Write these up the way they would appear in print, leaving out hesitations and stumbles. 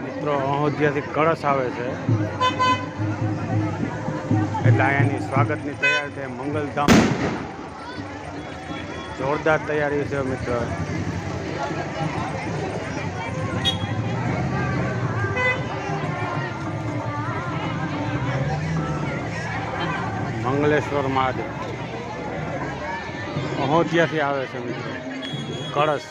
મિત્રો અયોધ્યાથી કળશ આવે છે એટલે અહીંયાની સ્વાગતની તૈયારી છે. મંગલધામ જોરદાર તૈયારી છે મિત્રો. મંગલેશ્વર મહાદેવ અયોધ્યાથી આવે છે મિત્રો કળશ.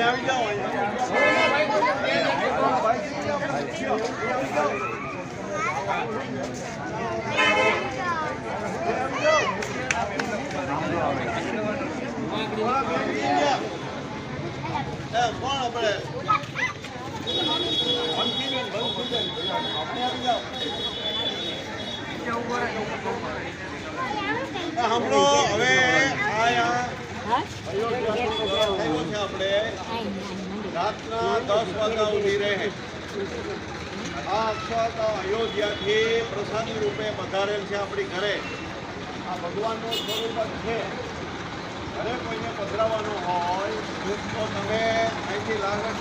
આવી જાઓ કોણ આપણે હમણો હવે આપણે રાતના 10 વાગ્યા સુધી રહે આ અક્ષત અયોધ્યાથી પ્રસાદી રૂપે પધારેલ છે આપણી ઘરે. આ ભગવાનનું સ્વરૂપ જ છે. ઘરે કોઈને પધરાવવાનો હોય તો તમે અહીંથી લાગત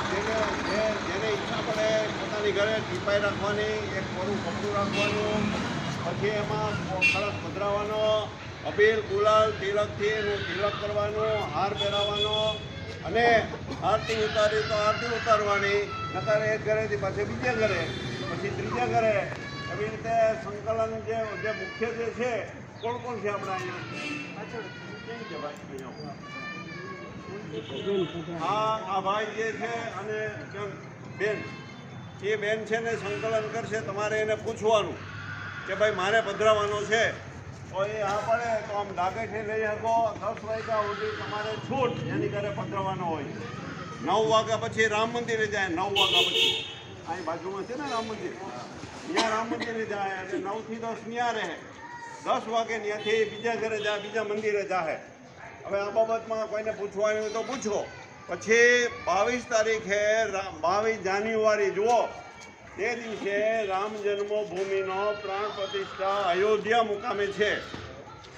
જેને ઈચ્છા પડે પોતાની ઘરે ટીપાઈ રાખવાની, એક કોરું કપડું રાખવાનું, પછી એમાં કળશ પધરાવવાનો, અબીલ ગુલાલ તિલકથી એનું તિલક કરવાનું, હાર પહેરાવવાનો અને આરતી ઉતારી તો આરતી ઉતારવાની. નકર એક ઘરેથી પાછી બીજા ઘરે, પછી ત્રીજા ઘરે, એવી રીતે સંકલન જે મુખ્ય જે છે. કોણ કોણ છે આપણા અહીંયા? આ ભાઈ જે છે અને બેન, એ બેન છે ને સંકલન કરશે. તમારે એને પૂછવાનું કે ભાઈ મારે પધરાવવાનો છે, તો એ આ પડે તો આમ ડાગેથી લઈ શકો. 10 વાગ્યા સુધી તમારે છૂટ એની ઘરે પધરાવવાનો હોય. 9 વાગ્યા પછી રામ મંદિરે જાય. 9 વાગ્યા પછી અહીં બાજુમાં છે ને રામ મંદિર, ત્યાં રામ મંદિરે જાય અને 9 થી 10 ત્યાં રહે. 10 વાગે ત્યાંથી બીજા ઘરે જાય, બીજા મંદિરે જાય. હવે આ બાબતમાં કોઈને પૂછવાનું હોય તો પૂછો. પછી 22 તારીખે 22 જાન્યુઆરી જુઓ, તે દિવસે રામ જન્મભૂમિનો પ્રાણ પ્રતિષ્ઠા અયોધ્યા મુકામે છે.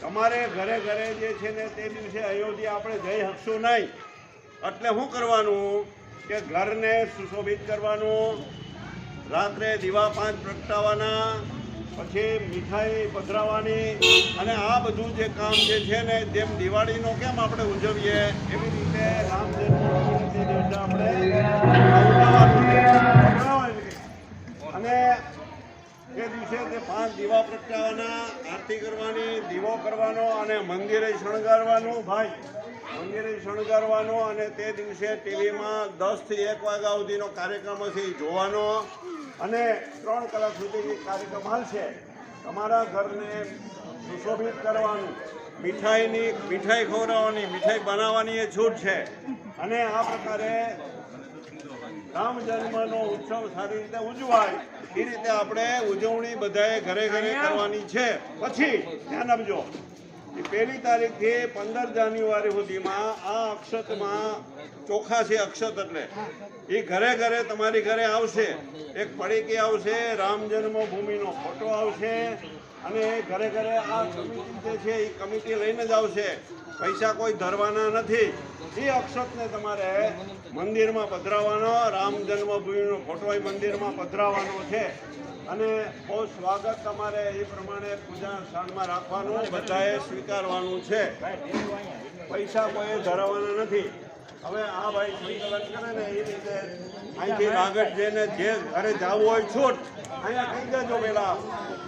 તમારે ઘરે ઘરે જે છે ને તે દિવસે અયોધ્યા આપણે જઈ શકશું નહીં. એટલે શું કરવાનું કે ઘરને સુશોભિત કરવાનું, રાત્રે દીવા 5 પ્રગટાવવાના, પછી મીઠાઈ પધરાવવાની અને આ બધું જે કામ જે છે ને જેમ દિવાળીનો કેમ આપણે ઉજવીએ એવી રીતે રામ જન્મભૂમિ દિવસે આપણે અને એ દિવસે તે 5 દીવા પ્રગટાવવાના, આરતી કરવાની, દીવો કરવાનો અને મંદિરે શણગારવાનું. ભાઈ મંદિરે શણગારવાનો અને તે દિવસે ટીવીમાં 10 થી 1 વાગ્યા સુધીનો કાર્યક્રમ હશે એ જોવાનો અને 3 કલાક સુધી કાર્યક્રમ હાલશે. તમારા ઘરને સુશોભિત કરવાનું, મીઠાઈ ખવડાવવાની, મીઠાઈ બનાવવાની એ છૂટ છે. અને આ પ્રકારે રામ જન્મનો ઉત્સવ સારી રીતે ઉજવાય એ રીતે આપણે ઉજવણી બધાએ ઘરે ઘરે કરવાની છે. પછી ધ્યાન આપજો, 1 તારીખથી 15 જાન્યુઆરી સુધીમાં આ અક્ષતમાં ચોખા છે. અક્ષત એટલે એ ઘરે ઘરે તમારી ઘરે આવશે. એક પડીકી આવશે, રામ જન્મભૂમિનો ફોટો આવશે અને ઘરે ઘરે આ કમિટી જે છે એ કમિટી લઈને જ આવશે. પૈસા કોઈ ધરવાના નથી. એ અક્ષતને તમારે મંદિરમાં પધરાવવાનો, રામ જન્મભૂમિનો ફોટો એ મંદિરમાં પધરાવવાનો છે અને બહુ સ્વાગત તમારે એ પ્રમાણે પૂજા સ્થાનમાં રાખવાનું, બધાએ સ્વીકારવાનું છે. પૈસા કોઈ ધરાવવાના નથી. હવે આ ભાઈ સંકલન કરે ને એ રીતે અહીંથી લાગત જઈને જે ઘરે જવું હોય છૂટ અહીંયા કહી દેજો પેલા,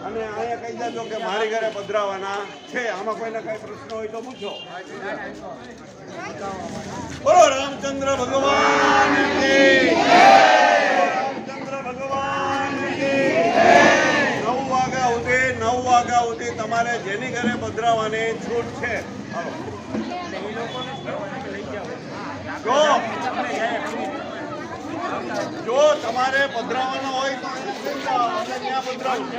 અને અહીંયા કહી દેજો કે મારી ઘરે પધરાવાના છે. આમાં કોઈને કઈ પ્રશ્ન હોય તો પૂછો. બોલો રામચંદ્ર ભગવાન કી જય. રામચંદ્ર ભગવાન કી જય. 9 વાગ્યા સુધી તમારે જેની ઘરે પધરાવાની છૂટ છે. જો તમારે પધરાવાનો હોય તો ત્યાં પધરાવું.